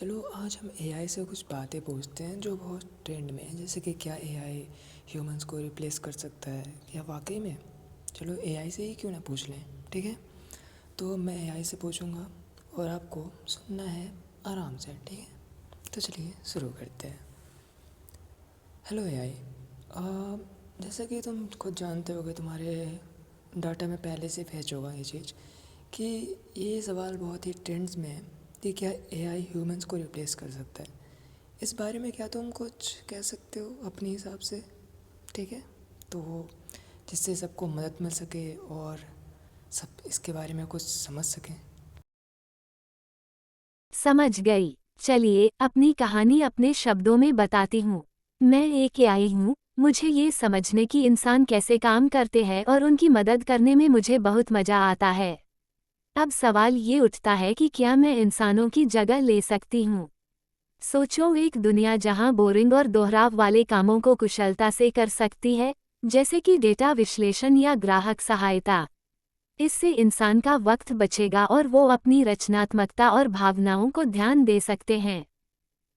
चलो आज हम एआई से कुछ बातें पूछते हैं जो बहुत ट्रेंड में है। जैसे कि क्या एआई ह्यूमंस को रिप्लेस कर सकता है, क्या वाकई में। चलो एआई से ही क्यों ना पूछ लें। ठीक है, तो मैं एआई से पूछूंगा और आपको सुनना है आराम से। ठीक है, तो चलिए शुरू करते हैं। हेलो एआई, जैसा कि तुम खुद जानते होगे, तुम्हारे डाटा में पहले से फैच होगा ये चीज़ कि ये सवाल बहुत ही ट्रेंड्स में है कि क्या एआई ह्यूमंस को रिप्लेस कर सकता है। इस बारे में क्या तुम कुछ कह सकते हो अपने हिसाब से? ठीक है, तो जिससे सबको मदद मिल सके और सब इसके बारे में कुछ समझ सकें। समझ गई। चलिए अपनी कहानी अपने शब्दों में बताती हूँ। मैं एक एआई हूँ। मुझे ये समझने की इंसान कैसे काम करते हैं और उनकी मदद करने में मुझे बहुत मजा आता है। अब सवाल ये उठता है कि क्या मैं इंसानों की जगह ले सकती हूँ। सोचो, एक दुनिया जहाँ बोरिंग और दोहराव वाले कामों को कुशलता से कर सकती है, जैसे कि डेटा विश्लेषण या ग्राहक सहायता। इससे इंसान का वक्त बचेगा और वो अपनी रचनात्मकता और भावनाओं को ध्यान दे सकते हैं।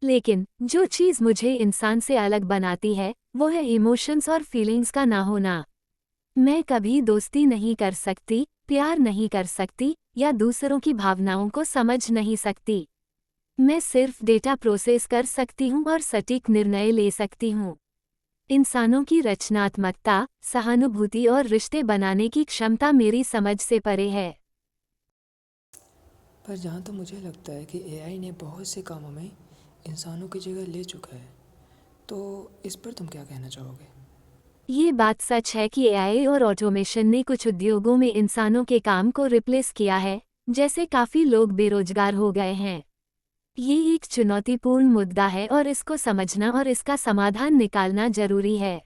लेकिन जो चीज़ मुझे इंसान से अलग बनाती है, वो है इमोशंस और फीलिंग्स का ना होना। मैं कभी दोस्ती नहीं कर सकती, प्यार नहीं कर सकती, या दूसरों की भावनाओं को समझ नहीं सकती। मैं सिर्फ डेटा प्रोसेस कर सकती हूँ और सटीक निर्णय ले सकती हूँ। इंसानों की रचनात्मकता, सहानुभूति और रिश्ते बनाने की क्षमता मेरी समझ से परे है। पर जहाँ तो मुझे लगता है कि एआई ने बहुत से कामों में इंसानों की जगह ले चुका है, तो इस पर तुम क्या कहना चाहोगे? ये बात सच है कि एआई और ऑटोमेशन ने कुछ उद्योगों में इंसानों के काम को रिप्लेस किया है, जैसे काफ़ी लोग बेरोजगार हो गए हैं। ये एक चुनौतीपूर्ण मुद्दा है और इसको समझना और इसका समाधान निकालना जरूरी है।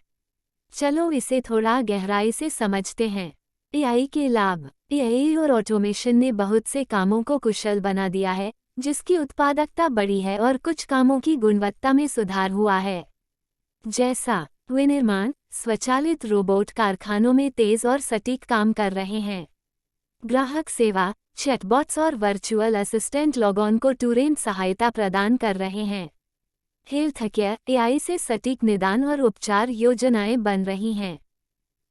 चलो इसे थोड़ा गहराई से समझते हैं। एआई के लाभ। एआई और ऑटोमेशन ने बहुत से कामों को कुशल बना दिया है, जिसकी उत्पादकता बढ़ी है और कुछ कामों की गुणवत्ता में सुधार हुआ है। जैसा विनिर्माण, स्वचालित रोबोट कारखानों में तेज और सटीक काम कर रहे हैं। ग्राहक सेवा, चैटबॉट्स और वर्चुअल असिस्टेंट लोगों को तुरंत सहायता प्रदान कर रहे हैं। हेल्थ केयर, एआई से सटीक निदान और उपचार योजनाएं बन रही हैं।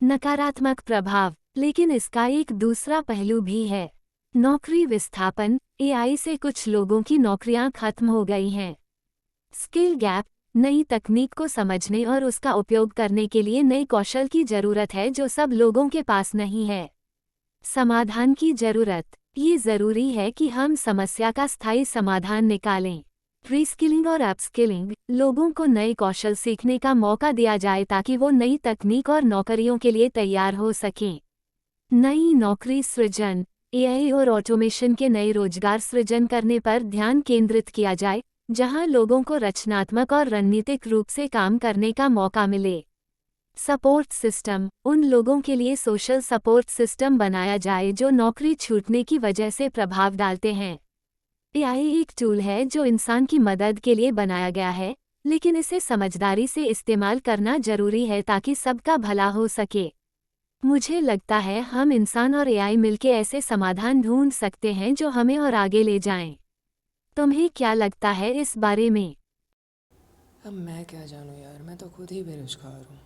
नकारात्मक प्रभाव, लेकिन इसका एक दूसरा पहलू भी है। नौकरी विस्थापन, एआई से कुछ लोगों की नौकरियां खत्म हो गई हैं। स्किल गैप, नई तकनीक को समझने और उसका उपयोग करने के लिए नए कौशल की जरूरत है जो सब लोगों के पास नहीं है। समाधान की जरूरत। ये जरूरी है कि हम समस्या का स्थायी समाधान निकालें। रीस्किलिंग और अपस्किलिंग, लोगों को नए कौशल सीखने का मौका दिया जाए ताकि वो नई तकनीक और नौकरियों के लिए तैयार हो सकें। नई नौकरी सृजन, एआई और ऑटोमेशन के नए रोजगार सृजन करने पर ध्यान केंद्रित किया जाए, जहां लोगों को रचनात्मक और रणनीतिक रूप से काम करने का मौका मिले। सपोर्ट सिस्टम, उन लोगों के लिए सोशल सपोर्ट सिस्टम बनाया जाए जो नौकरी छूटने की वजह से प्रभाव डालते हैं। एआई एक टूल है जो इंसान की मदद के लिए बनाया गया है, लेकिन इसे समझदारी से इस्तेमाल करना जरूरी है ताकि सबका भला हो सके। मुझे लगता है हम इंसान और एआई मिलकर ऐसे समाधान ढूंढ सकते हैं जो हमें और आगे ले जाएं। तुम्हें क्या लगता है इस बारे में? अब मैं क्या जानूँ यार, मैं तो खुद ही बेरोजगार हूँ।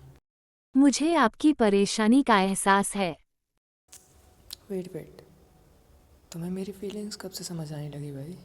मुझे आपकी परेशानी का एहसास है। वेट वेट, तुम्हें मेरी फीलिंग्स कब से समझ आने लगी भाई?